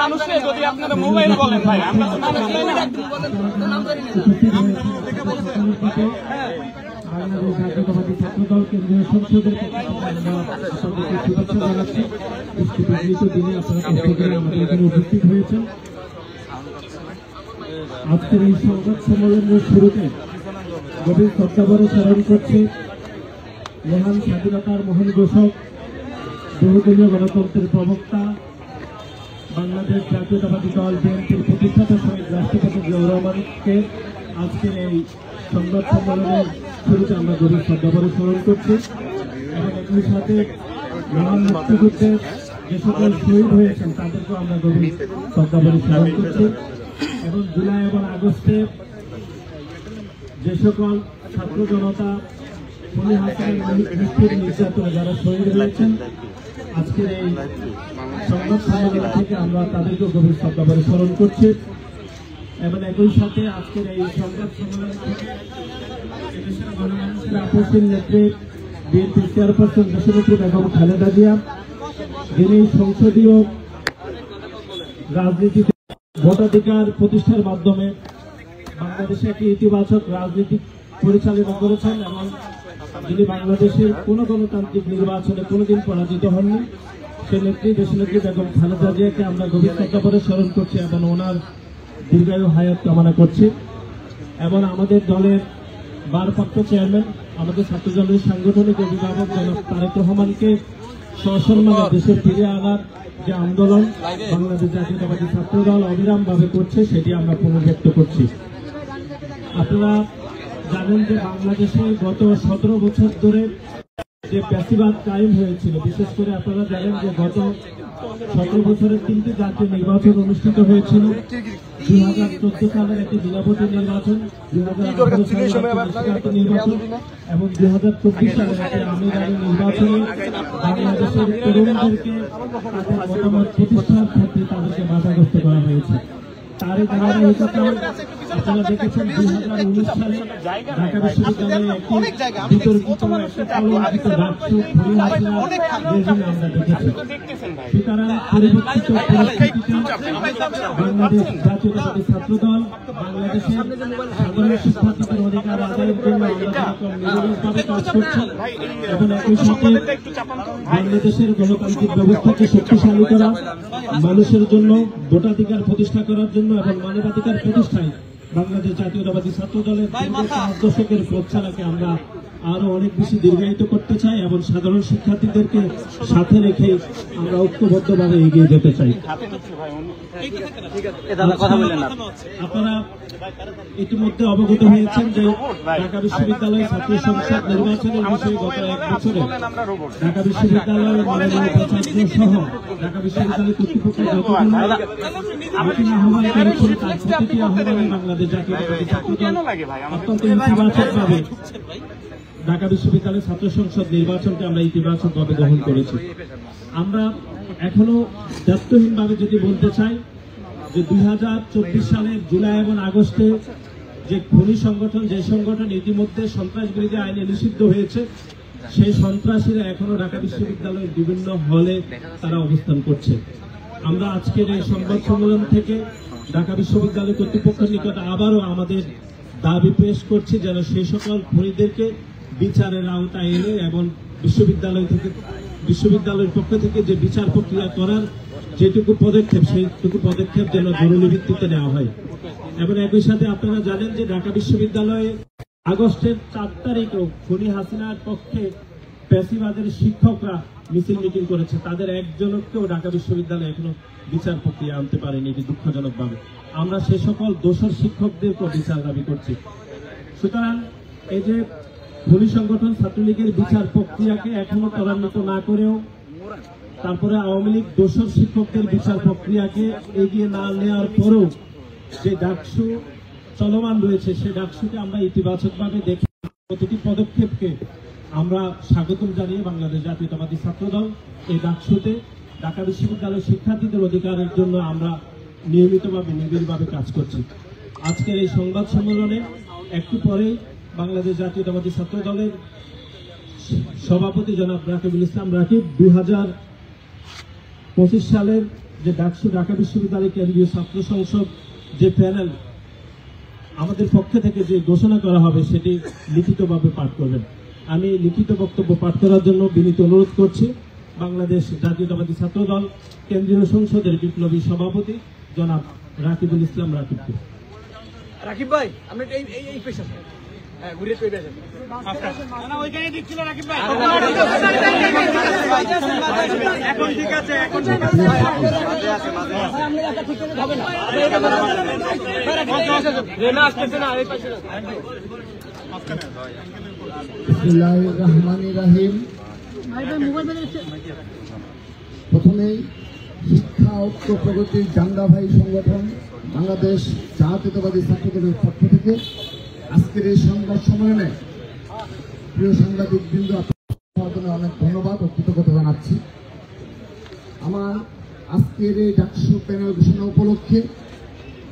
মানুষকে যদি আপনারা মোবাইল বলেন ভাই আমরা তো বাংলাদেশ জাতীয়তাবাদী ছাত্রদল কেন্দ্রীয় সংসদের শুভেচ্ছা জানাচ্ছি। দিনে আপনারা কষ্ট করে আমাদের এখানে উপস্থিত হয়েছেন। আজকের এই সংবাদ সম্মেলনের শুরুতে গভীর শ্রদ্ধাভরে স্মরণ করছে মহান স্বাধীনতার মহান ঘোষক, বহুদলীয় গণতন্ত্রের প্রবক্তা, বাংলাদেশ জাতীয়তাবাদী দল বিএনপির প্রতিষ্ঠাতা শহীদ রাষ্ট্রপতি জিয়াউর রহমানকে আজকের এই সংবাদ সম্মেলনের শুরুতে আমরা গভীর শ্রদ্ধাভরে স্মরণ করছি এবং একই সাথে মহান মুক্তিযুদ্ধের যে সকল শহীদ হয়েছেন তাদেরকেও আমরা গভীর শ্রদ্ধাভরে স্মরণ করছি এবং জুলাই এবং আগস্টে যে সকল ছাত্র জনতা খুনি হাসিনার নির্যাতনে যারা শহীদ হয়েছেন আজকের এই সংবাদ সম্মেলন থেকে আমরা তাদেরকেও গভীর শ্রদ্ধাভরে স্মরণ করছি এবং একই সাথে আজকের এই সংবাদ সম্মেলন থেকে দেশের গণমানুষের আপসের নেত্রী বিএনপির চেয়ারপারসন দেশনেত্রী বেগম খালেদা জিয়া, যিনি সংসদীয় রাজনীতিতে ভোটাধিকার প্রতিষ্ঠার মাধ্যমে বাংলাদেশে একটি ইতিবাচক রাজনীতি পরিচালনা করেছেন এবং যিনি বাংলাদেশের কোন গণতান্ত্রিক নির্বাচনে কোনোদিন পরাজিত হননি, সে নেত্রী দেশনেত্রী বেগম খালেদা জিয়াকে আমরা গভীর শ্রদ্ধাভরে স্মরণ করছি এবং ওনার দীর্ঘায়ু হায়াত কামনা করছি এবং আমাদের দলের ভারপ্রাপ্ত চেয়ারম্যান, আমাদের ছাত্র দলের সাংগঠনিক অভিভাবক জনাব তারেক রহমানকে সসম্মানে দেশে ফিরে আনার যে আন্দোলন বাংলাদেশ জাতীয়তাবাদী ছাত্রদল অবিরামভাবে করছে সেটি আমরা পুনর্ব্যক্ত করছি। আপনারা জানেন যে বাংলাদেশে গত 17 বছর ধরে যে প্যাসিবাদ কায়েম হয়েছিল, বিশেষ করে আপনারা জানেন যে গত 17 বছরের 3টি জাতীয় নির্বাচন অনুষ্ঠিত হয়েছিল। 2014 সালের একটি দিনাবতী নির্বাচন, 2018 সালের নির্বাচন এবং 2024 সালের একটি আমিরানি নির্বাচনে বাংলাদেশের তরুণদেরকে তাদের মতামত প্রতিষ্ঠার ক্ষেত্রে তাদেরকে বাধাগ্রস্ত করা হয়েছে। তার ধারাবাহিকতায় আপনারা দেখেছেন 2019 সালে ঢাকা বিশ্ববিদ্যালয়ে একটি বিতর্কিত একটা ডাকসু খুনি হাসিনার রেজিম আমরা দেখেছি। সুতরাং পরিবর্তিত পরিস্থিতিতে বাংলাদেশ জাতীয়তাবাদী ছাত্রদল বাংলাদেশের সাধারণ শিক্ষার্থীদের অধিকার আদায়ের জন্য আমরা নিরলসভাবে কাজ করছি এবং একই সাথে বাংলাদেশের গণতান্ত্রিক ব্যবস্থাকে শক্তিশালী করা, মানুষের জন্য ভোটাধিকার প্রতিষ্ঠা করার জন্য এবং মানবাধিকার প্রতিষ্ঠায় বাংলাদেশ জাতীয়তাবাদী ছাত্র দলের 5 দশকের প্রচারণাকে আমরা আরো অনেক বেশি দীর্ঘায়িত করতে চাই এবং সাধারণ শিক্ষার্থীদেরকে সাথে রেখে আমরা ঐক্যবদ্ধভাবে এগিয়ে যেতে চাই। আপনারা ইতিমধ্যে অবগত হয়েছেন যে ঢাকা বিশ্ববিদ্যালয় ছাত্র সংসদ নির্বাচনের বিষয়ে গত 1 বছরে ঢাকা বিশ্ববিদ্যালয়ের মাননীয় উপাচার্য সহ ঢাকা বিশ্ববিদ্যালয় কর্তৃপক্ষ যতগুলো মিটিং আহ্বান করেছিল তার প্রতিটি আহ্বানে বাংলাদেশ জাতীয়তাবাদী ছাত্রদল অত্যন্ত ইতিবাচকভাবে ঢাকা বিশ্ববিদ্যালয়ের ছাত্র সংসদ নির্বাচনকে আমরা ইতিবাচকভাবে গ্রহণ করেছি। আমরা এখনো দায়িত্বহীনভাবে যদি বলতে চাই যে 2024 সালের জুলাই এবং আগস্টে যে খুনি সংগঠন, যে সংগঠন ইতিমধ্যে সন্ত্রাস বিরোধী আইনে নিষিদ্ধ হয়েছে, সেই সন্ত্রাসীরা এখনো ঢাকা বিশ্ববিদ্যালয়ের বিভিন্ন হলে তারা অবস্থান করছে। আমরা আজকের এই সংবাদ সম্মেলন থেকে ঢাকা বিশ্ববিদ্যালয় কর্তৃপক্ষের নিকট আবারও আমাদের দাবি পেশ করছি যেন সেই সকল খুনিদেরকে বিচারের আওতায় এনে এবং বিশ্ববিদ্যালয়ের পক্ষ থেকে যে বিচার প্রক্রিয়া করার যেটুকু পদক্ষেপ সেইটুকু পদক্ষেপ যেন জরুরি ভিত্তিতে নেওয়া হয়। এবং একই সাথে আপনারা জানেন যে ঢাকা বিশ্ববিদ্যালয়ে আগস্টের 4 তারিখেও খুনি হাসিনার পক্ষে প্যাসিবাদের শিক্ষকরা মিছিল মিটিং করেছে, তাদের একজনকেও ঢাকা বিশ্ববিদ্যালয়ে এখনো বিচার প্রক্রিয়া আনতে পারেনি, এটি দুঃখজনকভাবে। আমরা সে সকল দোষর শিক্ষকদেরকেও বিচার দাবি করছি। সুতরাং এই যে খুনি সংগঠন ছাত্রলীগের বিচার প্রক্রিয়াকে এখনো ত্বরান্বিত না করেও তারপরে আওয়ামী লীগ দোষর শিক্ষকদের বিচার প্রক্রিয়াকে এগিয়ে না নেওয়ার পরেও যে ডাকসু চলমান রয়েছে, সেই ডাকসুকে আমরা ইতিবাচকভাবে দেখি প্রতিটি পদক্ষেপকে আমরা স্বাগতম জানিয়ে বাংলাদেশ জাতীয়তাবাদী ছাত্রদল এই ডাকসুতে ঢাকা বিশ্ববিদ্যালয়ের শিক্ষার্থীদের অধিকারের জন্য আমরা নিয়মিতভাবে নিবিড়ভাবে কাজ করছি। আজকের এই সংবাদ সম্মেলনে একটু পরে বাংলাদেশ জাতীয়তাবাদী ছাত্র দলের সভাপতি জনাব রাকিবুল ইসলাম রাকিব 2025 সালের যে ডাকসু ঢাকা বিশ্ববিদ্যালয় কেন্দ্রীয় ছাত্র সংসদ যে প্যানেল আমাদের পক্ষ থেকে যে ঘোষণা করা হবে সেটি লিখিতভাবে পাঠ করবেন। আমি লিখিত বক্তব্য পাঠ করার জন্য বিনীত অনুরোধ করছি বাংলাদেশ জাতীয়তাবাদী ছাত্র দল কেন্দ্রীয় সংসদের বিপ্লবী সভাপতি জনাব রাকিবুল ইসলাম রাকিবকে। রাকিব ভাই আমরা এই পেশা ঘুরে তৈরি আছেন না ওইখানে দিচ্ছিল রাকিব ভাই এখন ঠিক আছে এখন ঠিক আছে আমরা একা ঠিক করে হবে না রেনা আসছে না এই পাশে বিসমিল্লাহির রহমানির রহিম। প্রথমেই শিক্ষা ঐক্য প্রগতির জাঙ্গা ভাই সংগঠন বাংলাদেশ জাতীয়তাবাদী ছাত্র দলের পক্ষ থেকে আজকের এই সংবাদ সম্মেলনে প্রিয় সাংবাদিক বৃন্দ আপনার জন্য অনেক ধন্যবাদ ও কৃতজ্ঞতা জানাচ্ছি। আমার আজকের এই ডাকসু প্যানেল ঘোষণা উপলক্ষে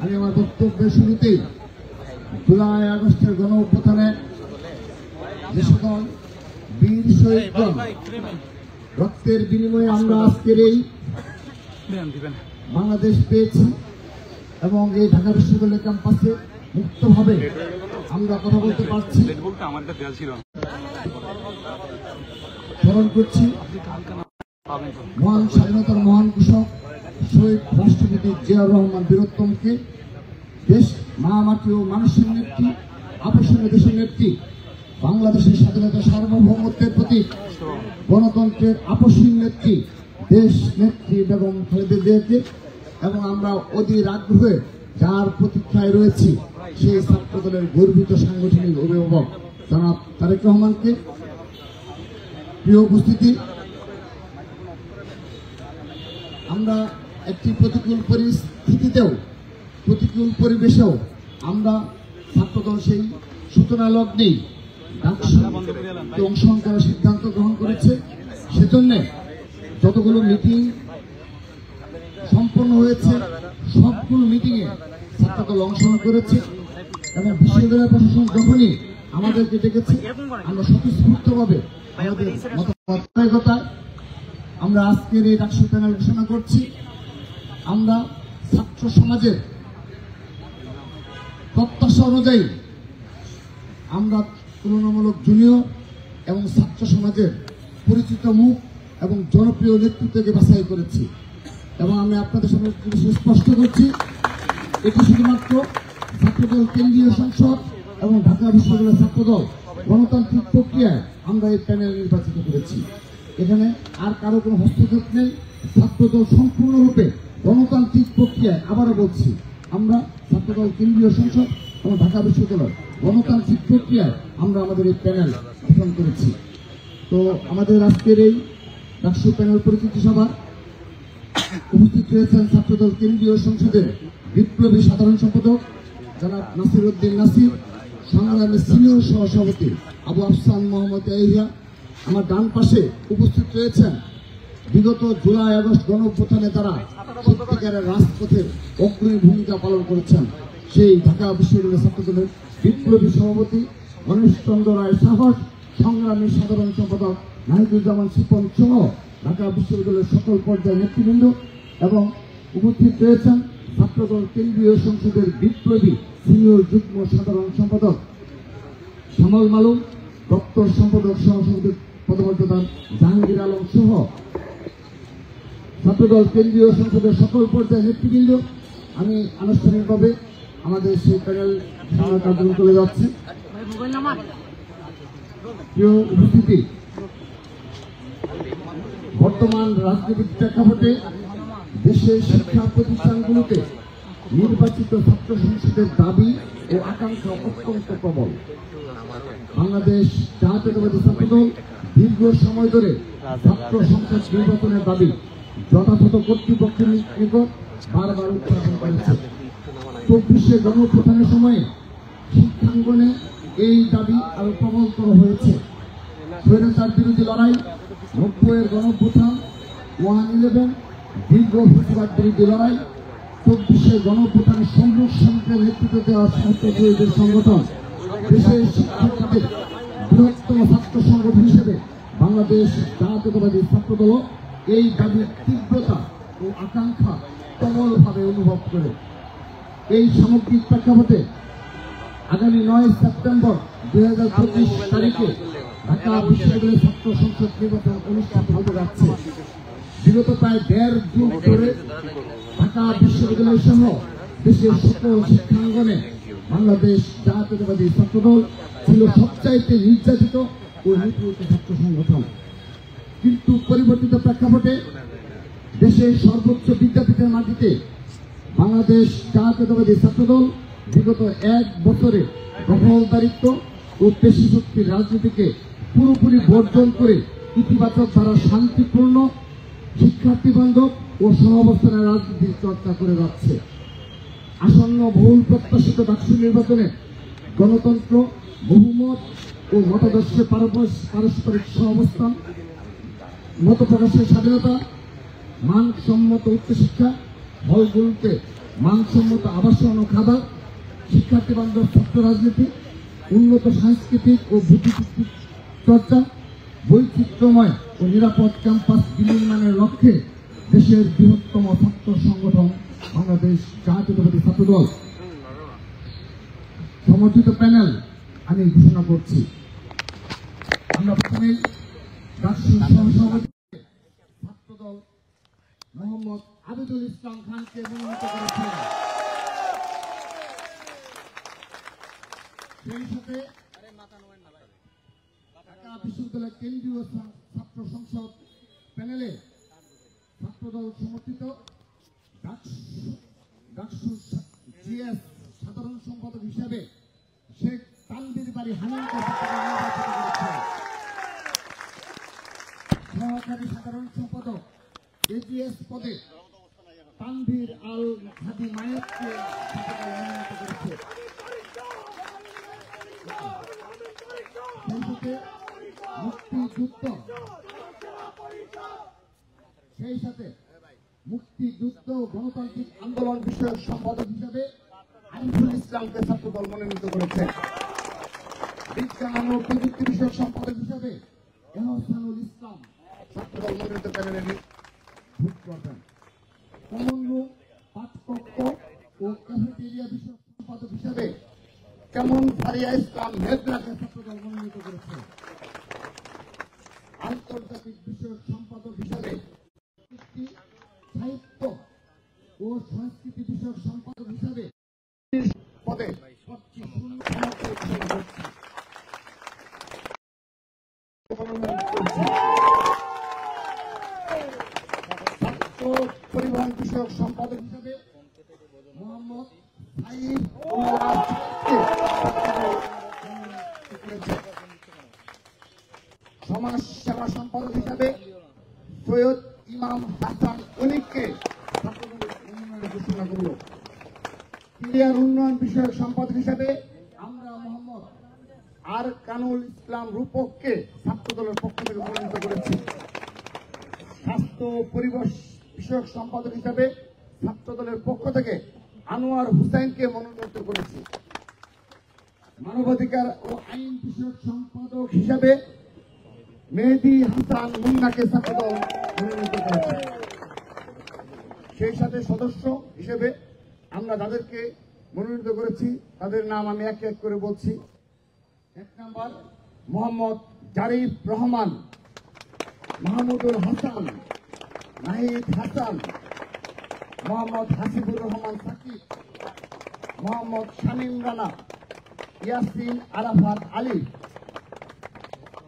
আমি আমার বক্তব্যের শুরুতেই জুলাই আগস্টের গণ অভ্যুত্থানে যে সকল বীর শহীদগণ রক্তের বিনিময়ে আমরা আজকের এই বাংলাদেশ পেয়েছি এবং এই ঢাকা বিশ্ববিদ্যালয় ক্যাম্পাসে মুক্তভাবে আমরা কথা বলতে পারছি, স্মরণ করছি মহান স্বাধীনতার মহান ঘোষক শহীদ রাষ্ট্রপতি জিয়াউর রহমান বীরোত্তমকে দেশ মাটি ও মানুষের নেত্রী, আপসীয় দেশের নেত্রী, বাংলাদেশের স্বাধীনতা সার্বভৌমত্বের প্রতীক, গণতন্ত্রের আপসীন নেত্রী দেশ নেত্রী বেগম খালেদা জিয়াকে এবং আমরা অধীর আগ্রহে যার প্রতীক্ষায় রয়েছি সেই ছাত্র দলের গর্বিত সাংগঠনিক অভিভাবক জনাব তারেক রহমানকে। প্রিয় উপস্থিতি, আমরা একটি প্রতিকূল পরিস্থিতিতেও প্রতিকূল পরিবেশেও আমরা ছাত্রদল সেই সূচনা লগ্নেই ডাকসুতে অংশগ্রহণ করার সিদ্ধান্ত গ্রহণ করেছে। সেজন্য যতগুলো মিটিং সম্পন্ন হয়েছে সবগুলো মিটিংয়ে ছাত্রদল অংশগ্রহণ করেছে এবং বিশ্ববিদ্যালয় প্রশাসন যখনই আমাদেরকে ডেকেছে আমরা স্বতঃস্ফূর্তভাবে আমাদের মতামত আমরা আজকের এই ডাকসু প্যানেল ঘোষণা করছি। আমরা ছাত্র সমাজের প্রত্যাশা অনুযায়ী আমরা তুলনামূলক জুনিয়র এবং ছাত্র সমাজের পরিচিত মুখ এবং জনপ্রিয় নেতৃত্বকে বাছাই করেছি এবং আমি আপনাদের সামনে স্পষ্ট করছি এটি শুধুমাত্র ছাত্রদল কেন্দ্রীয় সংসদ এবং ঢাকা বিশ্ববিদ্যালয়ের ছাত্রদল গণতান্ত্রিক প্রক্রিয়ায় আমরা এই প্যানেল নির্বাচিত করেছি। এখানে আর কারো কোনো হস্তক্ষেপ নেই। ছাত্রদল সম্পূর্ণরূপে গণতান্ত্রিক প্রক্রিয়ায়, আবারও বলছি, আমরা ছাত্রদল কেন্দ্রীয় সংসদ এবং ঢাকা বিশ্ববিদ্যালয় গণতান্ত্রিক প্রক্রিয়ায় আমরা আমাদের এই প্যানেল গঠন করেছি। তো আমাদের আজকের এই ডাকসু প্যানেল পরিচিতি সভা উপস্থিত রয়েছেন ছাত্রদল কেন্দ্রীয় সংসদের বিপ্লবী সাধারণ সম্পাদক জনাব নাসির উদ্দিন নাসির, সংগ্রামের সিনিয়র সহসভাপতি আবু আফসান মোহাম্মদ ইয়াহিয়া। আমার ডান পাশে উপস্থিত রয়েছেন বিগত জুলাই আগস্ট গণ অভ্যুত্থানে তারা সত্যিকারের রাজপথের অগ্রণী ভূমিকা পালন করেছেন সেই ঢাকা বিশ্ববিদ্যালয় ছাত্রদলের বিপ্লবী সভাপতি গণেশ চন্দ্র রায় সাহস, সংগ্রামী সাধারণ সম্পাদক নাহিদুজ্জামান শিপন সহ ঢাকা বিশ্ববিদ্যালয়ের সকল পর্যায়ের নেতৃবৃন্দ এবং উপস্থিত রয়েছেন ছাত্রদল কেন্দ্রীয় সংসদের বিপ্লবী সিনিয়র যুগ্ম সাধারণ সম্পাদক শামল মালুম, দপ্তর সম্পাদক সহসভাপতি পদমর্যাদা জাহাঙ্গীর আলম সহ ছাত্রদল কেন্দ্রীয় সংসদের সকল পর্যায়ের নেতৃবৃন্দ। আমি আনুষ্ঠানিকভাবে আমাদের সেই প্যানেল কার্যক্রম চলে যাচ্ছে। প্রিয় উপস্থিতি, বর্তমান রাজনৈতিক প্রেক্ষাপটে দেশের শিক্ষা প্রতিষ্ঠানগুলোতে নির্বাচিত ছাত্র সংসদের দাবি ও আকাঙ্ক্ষা অত্যন্ত প্রবল। বাংলাদেশ জাতীয়তাবাদী ছাত্রদল দীর্ঘ সময় ধরে ছাত্র সংসদ নির্বাচনের দাবি যথাযথ কর্তৃপক্ষের নিকট বারবার উত্থাপন করেছে। 24শে গণ অভ্যুত্থানের সময়ে শিক্ষাঙ্গনে এই দাবি আরো প্রবলতর হয়েছে। স্বৈরাচার বিরোধী লড়াই, 90-এর গণ অভ্যুত্থান, 1/11, দীর্ঘ ফ্যাসিবাদ বিরোধী লড়াই, 24শে গণ অভ্যুত্থানের সংগ্রামের নেতৃত্ব দেওয়া ছাত্রদের সংগঠন দেশের শিক্ষার্থীদের বৃহত্তম ছাত্র সংগঠন হিসেবে বাংলাদেশ জাতীয়তাবাদী ছাত্রদল এই দাবির তীব্রতা ও আকাঙ্ক্ষা প্রবলভাবে অনুভব করে। এই সামগ্রিক প্রেক্ষাপটে আগামী 9 সেপ্টেম্বর 2025 তারিখে ঢাকা বিশ্ববিদ্যালয়ের ছাত্র সংসদ নির্বাচন অনুষ্ঠিত হতে যাচ্ছে। বিগত প্রায় 1.5 যুগ ধরে ঢাকা বিশ্ববিদ্যালয় সহ দেশের সকল শিক্ষাঙ্গনে বাংলাদেশ জাতীয়তাবাদী ছাত্রদল ছিল সবচাইতে নির্যাতিত ও নিপীড়িত ছাত্র সংগঠন। কিন্তু পরিবর্তিত প্রেক্ষাপটে দেশের সর্বোচ্চ বিদ্যাপীঠের মাটিতে বাংলাদেশ জাতীয়তাবাদী ছাত্রদল বিগত 1 বছরে দখলদারিত্ব ও পেশিশক্তির রাজনীতিকে পুরোপুরি বর্জন করে ইতিবাচক ধারা শান্তিপূর্ণ শিক্ষার্থী বান্ধব ও সহাবস্থানের রাজনীতির চর্চা করে যাচ্ছে। আসন্ন বহুল প্রত্যাশিত ডাকসু নির্বাচনে গণতন্ত্র, বহুমত ও মতাদর্শে পারস্পরিক সহাবস্থান, মত প্রকাশের স্বাধীনতা, মানসম্মত উচ্চশিক্ষা, হলগুলোতে মানসম্মত আবাসন ও খাবার, শিক্ষার্থী বান্ধব ছাত্র রাজনীতি, উন্নত সাংস্কৃতিক ও বুদ্ধিভিত্তিক চর্চা, বৈচিত্র্যময় ও নিরাপদ ক্যাম্পাস বিনির্মাণের লক্ষ্যে দেশের বৃহত্তম ছাত্র সংগঠন বাংলাদেশ জাতীয়তাবাদী ছাত্রদল সমর্থিত প্যানেল আমি ঘোষণা করছি। আমরা প্রথমেই ডাকসু সহসভাপতি ছাত্রদল মোহাম্মদ আবিদুল ইসলাম খানকে মনোনীত করেছেন। সেই সাথে ঢাকা বিশ্ববিদ্যালয় কেন্দ্রীয় ছাত্র সংসদ প্যানেলে ছাত্রদল সমর্থিত ডাকসু জিএস সাধারণ সম্পাদক হিসাবে শেখ তানভীর বাড়ি হানিমকে নির্বাচিত করেছেন। সহকারী সাধারণ সম্পাদক এজিএস পদে তানভীর আল হাদি মায়েতকে মনোনীত করেছে। সেই সাথে মুক্তিযুদ্ধ গণতান্ত্রিক আন্দোলন বিষয়ক সম্পাদক হিসাবে আরিফুল ইসলামকে ছাত্রদল মনোনীত করেছে। বিজ্ঞান ও প্রযুক্তি বিষয়ক সম্পাদক হিসাবে এহসানুল ইসলাম ছাত্রদল মনোনীত প্যানেলে ভোট করবেন। কমন রুম, পাঠকক্ষ ও ক্যাফেটেরিয়া বিষয়ক সম্পাদক হিসাবে কেমন ফারিয়া ইসলাম মেঘনাকে ছাত্রদল মনোনীত করেছে। আন্তর্জাতিক বিষয়ক সম্পাদক হিসাবে সাহিত্য ও সংস্কৃতি বিষয়ক সম্পাদক হিসাবে পদে ছাত্র পরিবহন বিষয়ক সম্পাদক হিসাবে মোহাম্মদ সাইফ সমাজ সেবা সম্পাদক হিসাবে সৈয়দ ইমাম হাসান অনিককে ঘোষণা করল। ক্রিয়ার উন্নয়ন বিষয়ক সম্পাদক হিসাবে আমরা মোহাম্মদ আর কানুল ইসলাম রূপককে ছাত্রদলের পক্ষ থেকে মনোনীত করেছি। স্বাস্থ্য পরিবেশ বিষয়ক সম্পাদক হিসাবে ছাত্রদলের পক্ষ থেকে আনোয়ার হুসাইনকে মনোনীত করেছি। মানবাধিকার ও আইন বিষয়ক সম্পাদক হিসাবে মেহেদি হাসান মুন্নাকে ছাত্রদল মনোনীত করেছে। সেই সাথে সদস্য হিসেবে আমরা যাদেরকে মনোনীত করেছি তাদের নাম আমি এক এক করে বলছি। 1 নম্বর মোহাম্মদ জারিফ রহমান, মাহমুদুল হাসান, নাহিদ হাসান, মোহাম্মদ হাসিবুর রহমান সাকিব, মোহাম্মদ শামীম রানা, ইয়াসিন আরাফাত আলী,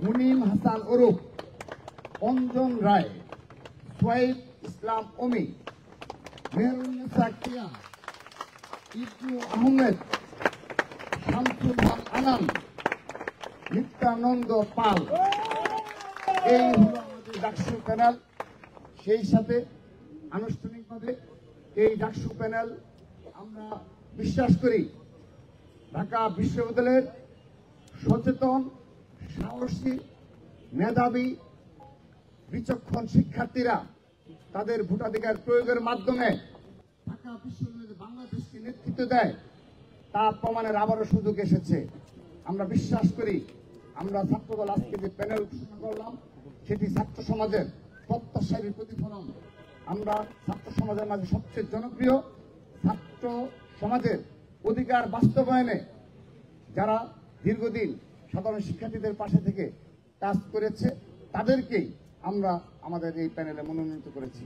মুনিম হাসান ওরফ অঞ্জন রায়, সোয়াইব ইসলাম অমি, মেহরুন্নেসা কিয়া, ইবনু আহমেদ, শামসুল হক আনাম, নিত্যানন্দ পাল। এই হলো আমাদের ডাকসু প্যানেল। সেই সাথে আনুষ্ঠানিকভাবে এই ডাকসু প্যানেল আমরা বিশ্বাস করি ঢাকা বিশ্ববিদ্যালয়ের সচেতন, সাহসী, মেধাবী, বিচক্ষণ শিক্ষার্থীরা তাদের ভোটাধিকার প্রয়োগের মাধ্যমে ঢাকা বিশ্ববিদ্যালয়ে বাংলাদেশকে নেতৃত্ব দেয় তা প্রমাণের আবারও সুযোগ এসেছে। আমরা বিশ্বাস করি আমরা ছাত্রদল আজকে যে প্যানেল ঘোষণা করলাম সেটি ছাত্র সমাজের প্রত্যাশার প্রতিফলন। আমরা ছাত্র সমাজের মাঝে সবচেয়ে জনপ্রিয়, ছাত্র সমাজের অধিকার বাস্তবায়নে যারা দীর্ঘদিন সাধারণ শিক্ষার্থীদের পাশে থেকে কাজ করেছে তাদেরকেই আমরা আমাদের এই প্যানেলে মনোনীত করেছি।